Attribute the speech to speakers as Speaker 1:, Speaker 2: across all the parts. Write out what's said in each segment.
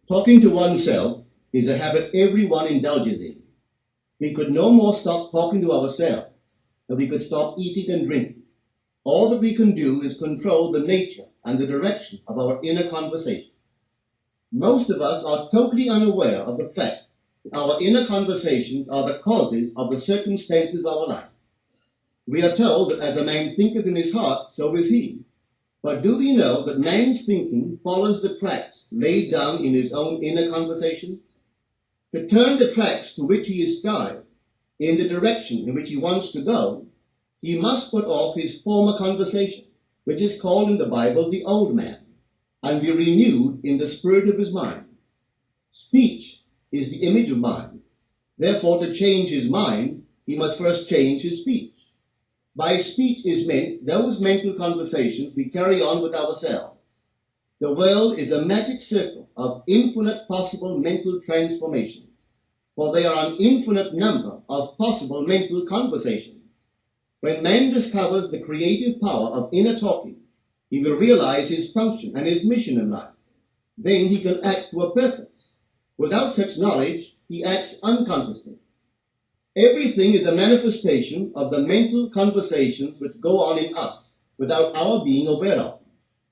Speaker 1: Talking to oneself is a habit everyone indulges in. We could no more stop talking to ourselves than we could stop eating and drinking. All that we can do is control the nature and the direction of our inner conversation. Most of us are totally unaware of the fact that our inner conversations are the causes of the circumstances of our life. We are told that as a man thinketh in his heart, so is he. But do we know that man's thinking follows the tracks laid down in his own inner conversations? To turn the tracks to which he is guided in the direction in which he wants to go, he must put off his former conversation, which is called in the Bible the old man, and be renewed in the spirit of his mind. Speech is the image of mind. Therefore, to change his mind, he must first change his speech. By speech is meant those mental conversations we carry on with ourselves. The world is a magic circle of infinite possible mental transformations, for there are an infinite number of possible mental conversations. When man discovers the creative power of inner talking, he will realize his function and his mission in life. Then he can act to a purpose. Without such knowledge, he acts unconsciously. Everything is a manifestation of the mental conversations which go on in us without our being aware of them.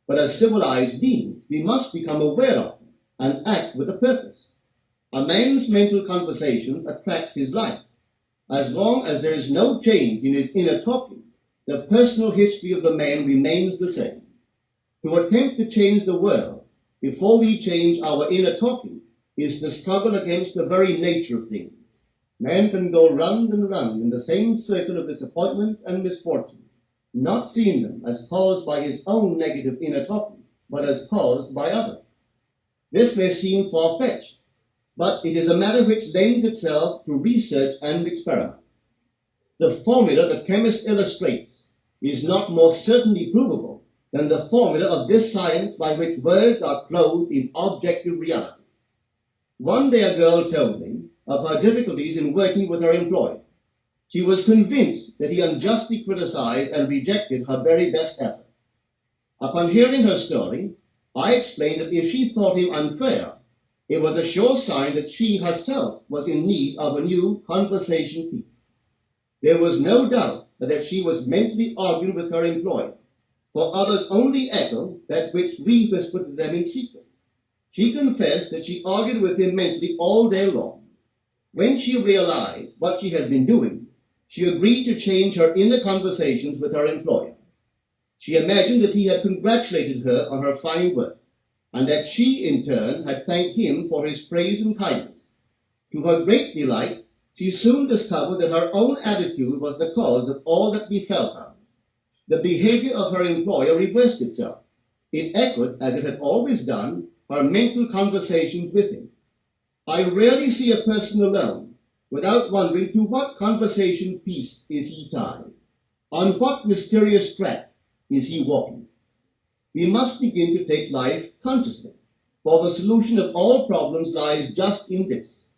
Speaker 1: But as civilized beings, we must become aware of them and act with a purpose. A man's mental conversations attracts his life. As long as there is no change in his inner talking, the personal history of the man remains the same. To attempt to change the world before we change our inner talking is the struggle against the very nature of things. Man can go round and round in the same circle of disappointments and misfortunes, not seeing them as caused by his own negative inner talking, but as caused by others. This may seem far-fetched, but it is a matter which lends itself to research and experiment. The formula the chemist illustrates is not more certainly provable than the formula of this science by which words are clothed in objective reality. One day a girl told me of her difficulties in working with her employer. She was convinced that he unjustly criticized and rejected her very best efforts. Upon hearing her story, I explained that if she thought him unfair, it was a sure sign that she herself was in need of a new conversation piece. There was no doubt that she was mentally arguing with her employer, for others only echo that which we whispered to them in secret. She confessed that she argued with him mentally all day long. When she realized what she had been doing, she agreed to change her inner conversations with her employer. She imagined that he had congratulated her on her fine work, and that she, in turn, had thanked him for his praise and kindness. To her great delight, she soon discovered that her own attitude was the cause of all that befell her. The behavior of her employer reversed itself. It echoed, as it had always done, her mental conversations with him. I rarely see a person alone without wondering to what conversation piece is he tied, on what mysterious track is he walking. We must begin to take life consciously, for the solution of all problems lies just in this.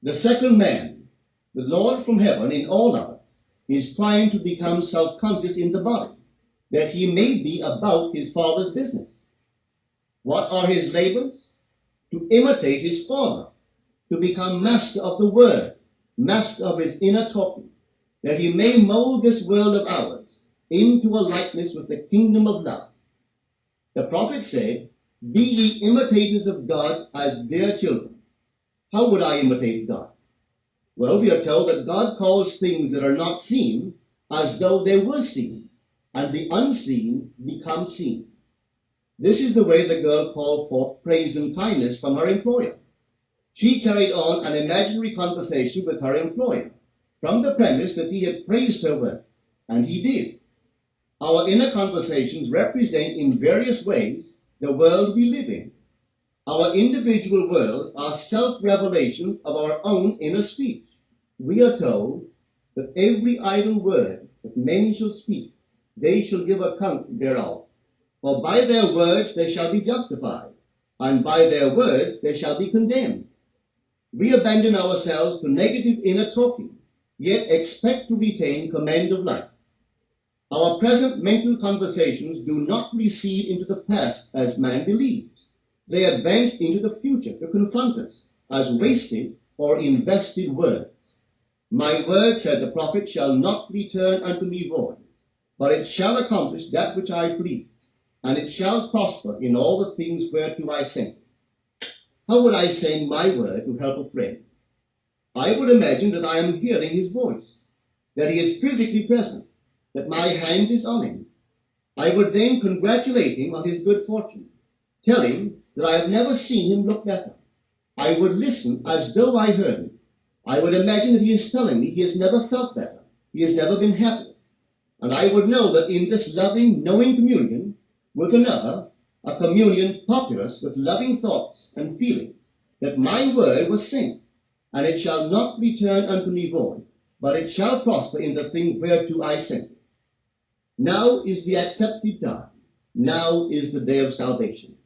Speaker 1: The second man, the Lord from heaven in all of us, is trying to become self-conscious in the body, that he may be about his Father's business. What are his labors? To imitate his Father, to become master of the word, master of his inner talking, that he may mold this world of ours into a likeness with the kingdom of love. The prophet said, "Be ye imitators of God as dear children." How would I imitate God? Well, we are told that God calls things that are not seen as though they were seen, and the unseen become seen. This is the way the girl called forth praise and kindness from her employer. She carried on an imaginary conversation with her employer from the premise that he had praised her work, and he did. Our inner conversations represent in various ways the world we live in. Our individual worlds are self-revelations of our own inner speech. We are told that every idle word that men shall speak, they shall give account thereof. For by their words they shall be justified, and by their words they shall be condemned. We abandon ourselves to negative inner talking, yet expect to retain command of life. Our present mental conversations do not recede into the past as man believes. They advanced into the future to confront us as wasted or invested words. My word, said the prophet, shall not return unto me void, but it shall accomplish that which I please, and it shall prosper in all the things whereto I send it. How would I send my word to help a friend? I would imagine that I am hearing his voice, that he is physically present, that my hand is on him. I would then congratulate him on his good fortune, tell him that I have never seen him look better. I would listen as though I heard him. I would imagine that he is telling me he has never felt better, he has never been happier. And I would know that in this loving, knowing communion with another, a communion populous with loving thoughts and feelings, that my word was sent, and it shall not return unto me void, but it shall prosper in the thing whereto I sent it. Now is the accepted time. Now is the day of salvation.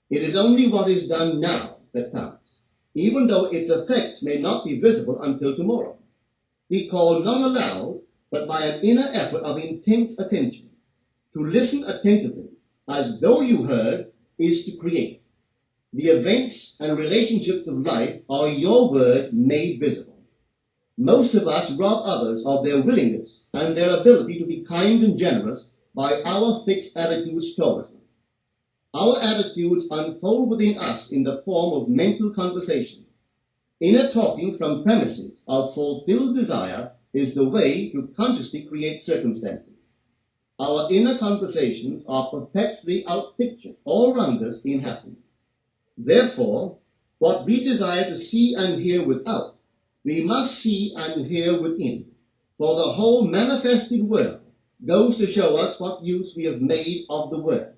Speaker 1: It is only what is done now that counts, even though its effects may not be visible until tomorrow. Be called not aloud, but by an inner effort of intense attention. To listen attentively, as though you heard, is to create. The events and relationships of life are your word made visible. Most of us rob others of their willingness and their ability to be kind and generous by our fixed attitudes towards them. Our attitudes unfold within us in the form of mental conversation. Inner talking from premises of fulfilled desire is the way to consciously create circumstances. Our inner conversations are perpetually outpictured all around us in happenings. Therefore, what we desire to see and hear without, we must see and hear within. For the whole manifested world goes to show us what use we have made of the word.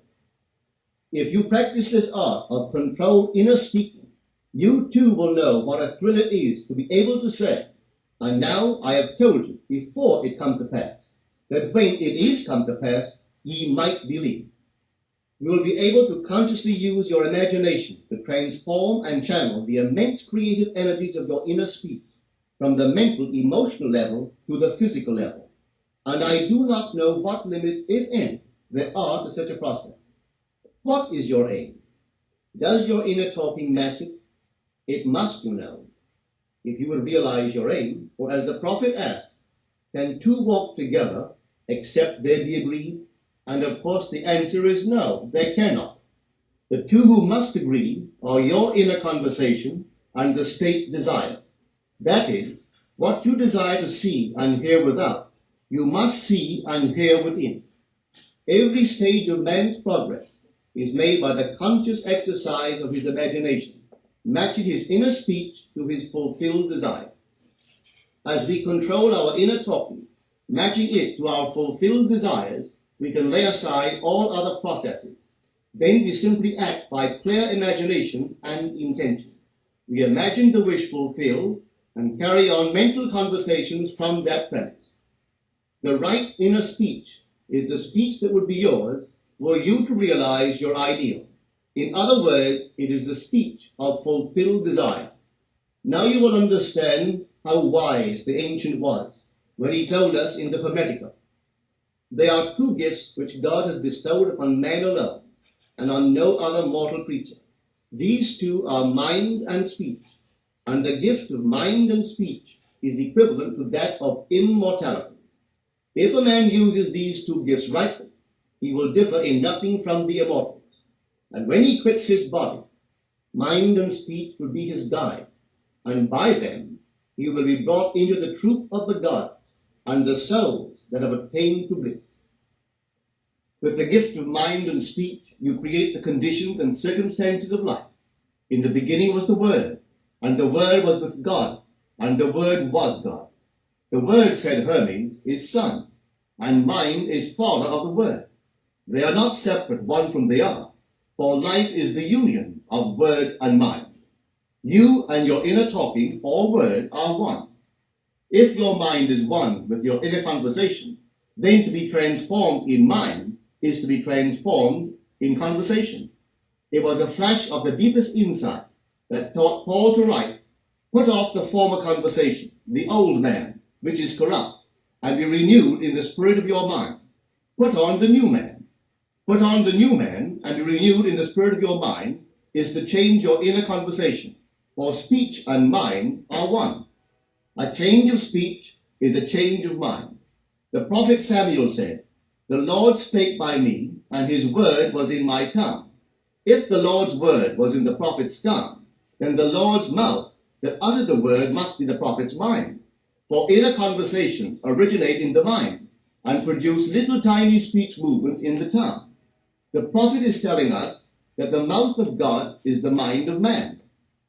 Speaker 1: If you practice this art of controlled inner speaking, you too will know what a thrill it is to be able to say, and now I have told you before it come to pass, that when it is come to pass, ye might believe. You will be able to consciously use your imagination to transform and channel the immense creative energies of your inner speech from the mental, emotional level to the physical level. And I do not know what limits, if any, there are to such a process. What is your aim? Does your inner talking match it? It must, you know. If you would realize your aim, or as the prophet asked, can two walk together except they be agreed? And of course the answer is no, they cannot. The two who must agree are your inner conversation and the state desired. That is, what you desire to see and hear without, you must see and hear within. Every stage of man's progress is made by the conscious exercise of his imagination, matching his inner speech to his fulfilled desire. As we control our inner talking, matching it to our fulfilled desires, we can lay aside all other processes. Then we simply act by clear imagination and intention. We imagine the wish fulfilled and carry on mental conversations from that premise. The right inner speech is the speech that would be yours were you to realize your ideal. In other words, it is the speech of fulfilled desire. Now you will understand how wise the ancient was when he told us in the Hermetica. There are two gifts which God has bestowed upon man alone and on no other mortal creature. These two are mind and speech, and the gift of mind and speech is equivalent to that of immortality. If a man uses these two gifts rightly, he will differ in nothing from the immortals. And when he quits his body, mind and speech will be his guides, and by them he will be brought into the troop of the gods and the souls that have attained to bliss. With the gift of mind and speech, you create the conditions and circumstances of life. In the beginning was the Word, and the Word was with God, and the Word was God. The Word, said Hermes, is Son, and mind is Father of the Word. They are not separate one from the other, for life is the union of word and mind. You and your inner talking or word are one. If your mind is one with your inner conversation, then to be transformed in mind is to be transformed in conversation. It was a flash of the deepest insight that taught Paul to write, put off the former conversation, the old man, which is corrupt, and be renewed in the spirit of your mind. Put on the new man. Put on the new man and be renewed in the spirit of your mind, is to change your inner conversation, for speech and mind are one. A change of speech is a change of mind. The prophet Samuel said, "The Lord spake by me, and his word was in my tongue." If the Lord's word was in the prophet's tongue, then the Lord's mouth that uttered the word must be the prophet's mind. For inner conversations originate in the mind and produce little tiny speech movements in the tongue. The prophet is telling us that the mouth of God is the mind of man,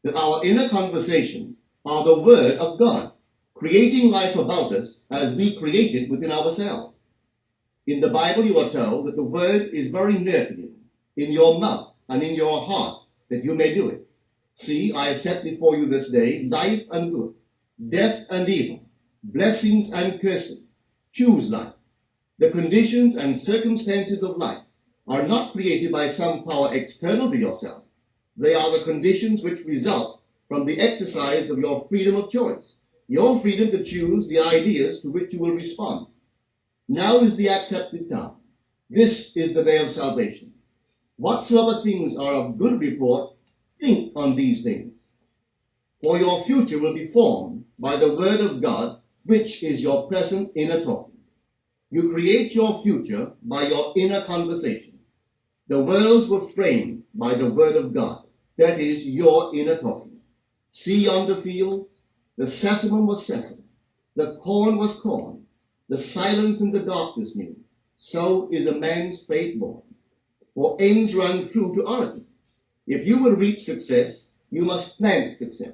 Speaker 1: that our inner conversations are the word of God, creating life about us as we create it within ourselves. In the Bible, you are told that the word is very near to you, in your mouth and in your heart, that you may do it. See, I have set before you this day life and good, death and evil, blessings and curses. Choose life. The conditions and circumstances of life are not created by some power external to yourself. They are the conditions which result from the exercise of your freedom of choice, your freedom to choose the ideas to which you will respond. Now is the accepted time. This is the day of salvation. Whatsoever things are of good report, think on these things. For your future will be formed by the word of God, which is your present inner talking. You create your future by your inner conversation. The worlds were framed by the word of God, that is, your inner talking. See yonder fields, the sesamum was sesame, the corn was corn, the silence and the darkness knew. So is a man's faith born. For ends run true to origin. If you will reach success, you must plant success.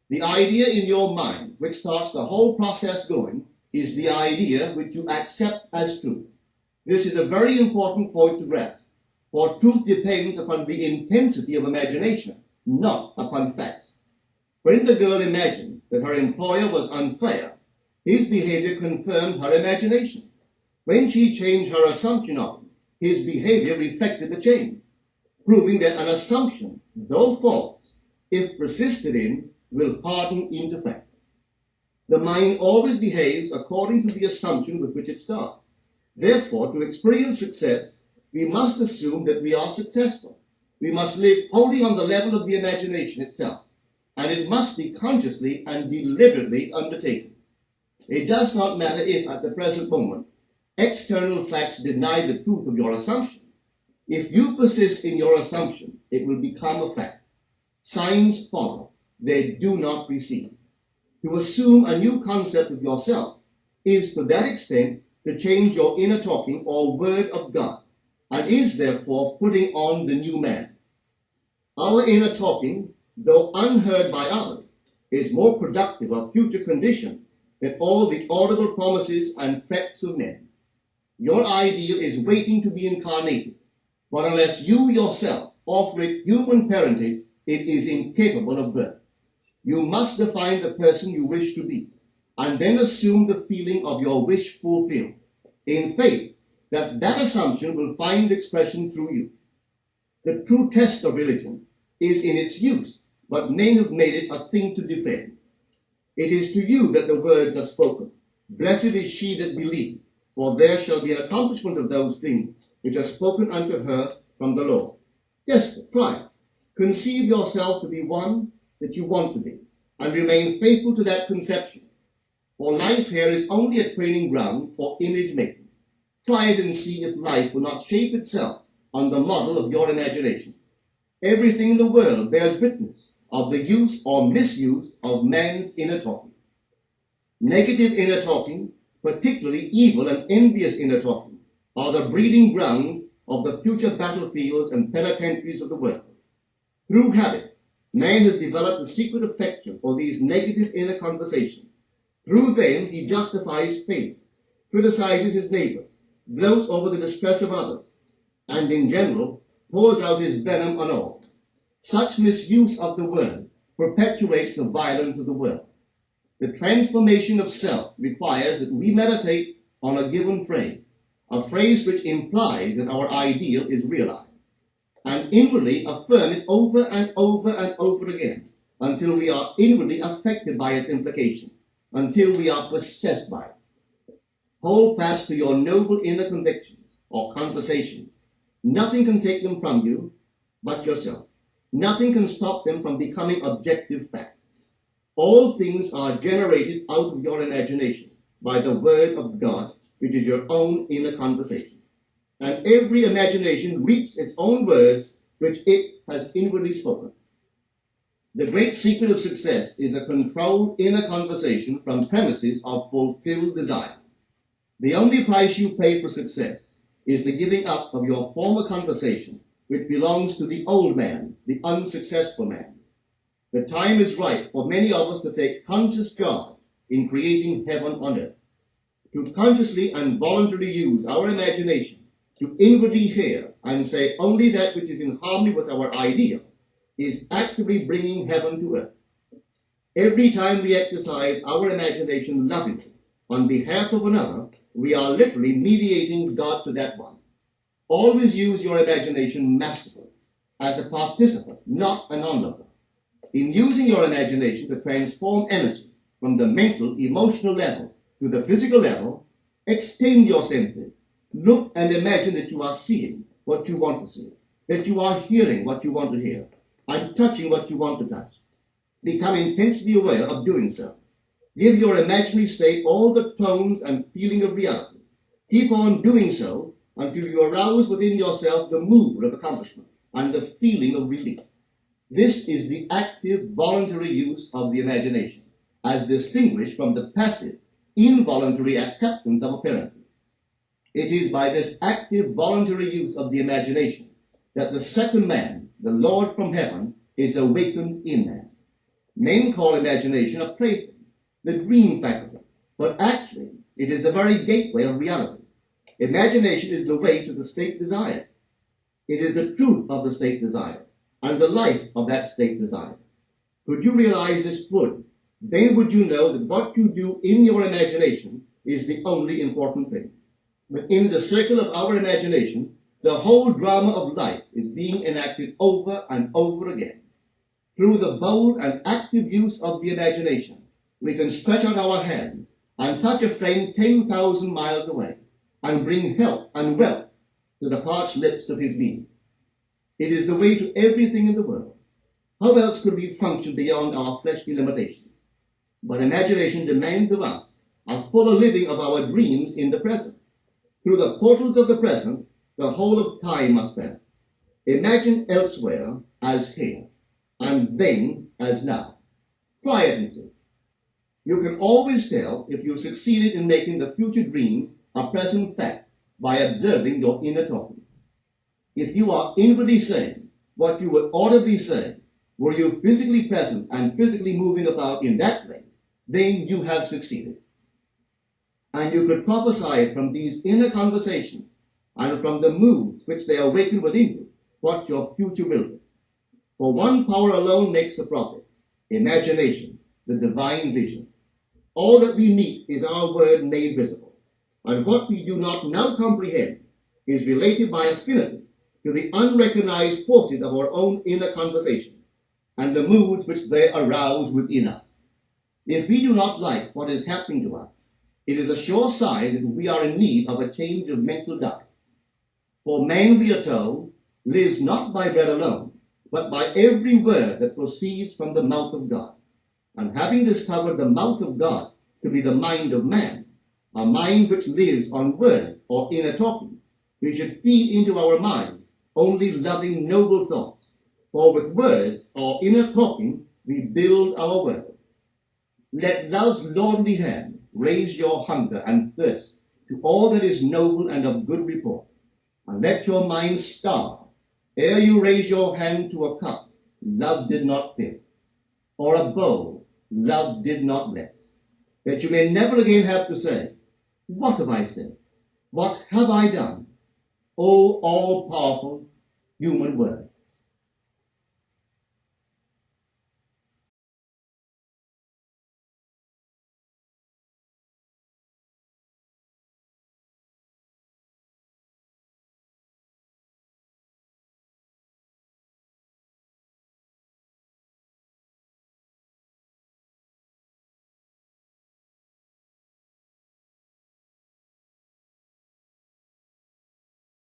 Speaker 1: The idea in your mind, which starts the whole process going, is the idea which you accept as truth. This is a very important point to grasp, for truth depends upon the intensity of imagination, not upon facts. When the girl imagined that her employer was unfair, his behavior confirmed her imagination. When she changed her assumption of him, his behavior reflected the change, proving that an assumption, though false, if persisted in, will harden into fact. The mind always behaves according to the assumption with which it starts. Therefore, to experience success, we must assume that we are successful. We must live wholly on the level of the imagination itself, and it must be consciously and deliberately undertaken. It does not matter if, at the present moment, external facts deny the truth of your assumption. If you persist in your assumption, it will become a fact. Signs follow, they do not precede. To assume a new concept of yourself is to that extent to change your inner talking or word of God, and is therefore putting on the new man. Our inner talking, though unheard by others, is more productive of future conditions than all the audible promises and threats of men. Your ideal is waiting to be incarnated, but unless you yourself offer it human parentage, it is incapable of birth. You must define the person you wish to be, and then assume the feeling of your wish fulfilled, in faith that that assumption will find expression through you. The true test of religion is in its use, but men have made it a thing to defend. It is to you that the words are spoken. Blessed is she that believeth, for there shall be an accomplishment of those things which are spoken unto her from the Lord. Yes, try it. Conceive yourself to be one that you want to be, and remain faithful to that conception. For life here is only a training ground for image making. Try it and see if life will not shape itself on the model of your imagination. Everything in the world bears witness of the use or misuse of man's inner talking. Negative inner talking, particularly evil and envious inner talking, are the breeding ground of the future battlefields and penitentiaries of the world. Through habit, man has developed a secret affection for these negative inner conversations. Through them, he justifies faith, criticizes his neighbor, gloats over the distress of others, and in general, pours out his venom on all. Such misuse of the word perpetuates the violence of the world. The transformation of self requires that we meditate on a given phrase, a phrase which implies that our ideal is realized, and inwardly affirm it over and over and over again until we are inwardly affected by its implication, until we are possessed by it. Hold fast to your noble inner convictions or conversations. Nothing can take them from you but yourself. Nothing can stop them from becoming objective facts. All things are generated out of your imagination by the word of God, which is your own inner conversation. And every imagination reaps its own words, which it has inwardly spoken. The great secret of success is a controlled inner conversation from premises of fulfilled desire. The only price you pay for success is the giving up of your former conversation, which belongs to the old man, the unsuccessful man. The time is ripe for many of us to take conscious charge in creating heaven on earth. To consciously and voluntarily use our imagination to inwardly hear and say only that which is in harmony with our ideal is actively bringing heaven to earth. Every time we exercise our imagination lovingly on behalf of another, we are literally mediating God to that one. Always use your imagination masterfully, as a participant, not an onlooker. In using your imagination to transform energy from the mental, emotional level to the physical level, extend your senses. Look and imagine that you are seeing what you want to see, that you are hearing what you want to hear, and touching what you want to touch. Become intensely aware of doing so. Give your imaginary state all the tones and feeling of reality. Keep on doing so until you arouse within yourself the mood of accomplishment and the feeling of relief. This is the active, voluntary use of the imagination, as distinguished from the passive, involuntary acceptance of appearances. It is by this active, voluntary use of the imagination that the second man, the Lord from heaven, is awakened in man. Men call imagination a plaything, the dream faculty, but actually it is the very gateway of reality. Imagination is the way to the state desired. It is the truth of the state desired and the life of that state desired. Could you realize this fully, then would you know that what you do in your imagination is the only important thing. Within the circle of our imagination, the whole drama of life is being enacted over and over again. Through the bold and active use of the imagination, we can stretch out our hand and touch a friend 10,000 miles away and bring health and wealth to the parched lips of his being. It is the way to everything in the world. How else could we function beyond our fleshly limitations? But imagination demands of us a fuller living of our dreams in the present. Through the portals of the present, the whole of time must pass. Imagine elsewhere as here, and then as now. Try it and see. You can always tell if you succeeded in making the future dream a present fact by observing your inner talking. If you are inwardly saying what you would audibly say, were you physically present and physically moving about in that place, then you have succeeded. And you could prophesy it from these inner conversations and from the moods which they awaken within you, what your future will be. For one power alone makes a prophet, imagination, the divine vision. All that we meet is our word made visible, and what we do not now comprehend is related by affinity to the unrecognized forces of our own inner conversation and the moods which they arouse within us. If we do not like what is happening to us, it is a sure sign that we are in need of a change of mental diet. For man, we are told, lives not by bread alone, but by every word that proceeds from the mouth of God. And having discovered the mouth of God to be the mind of man, a mind which lives on words or inner talking, we should feed into our minds only loving, noble thoughts. For with words or inner talking, we build our world. Let love's lordly hand raise your hunger and thirst to all that is noble and of good report, and let your mind starve ere you raise your hand to a cup love did not fill, or a bowl love did not bless, that you may never again have to say, what have I said? What have I done? O all-powerful human word.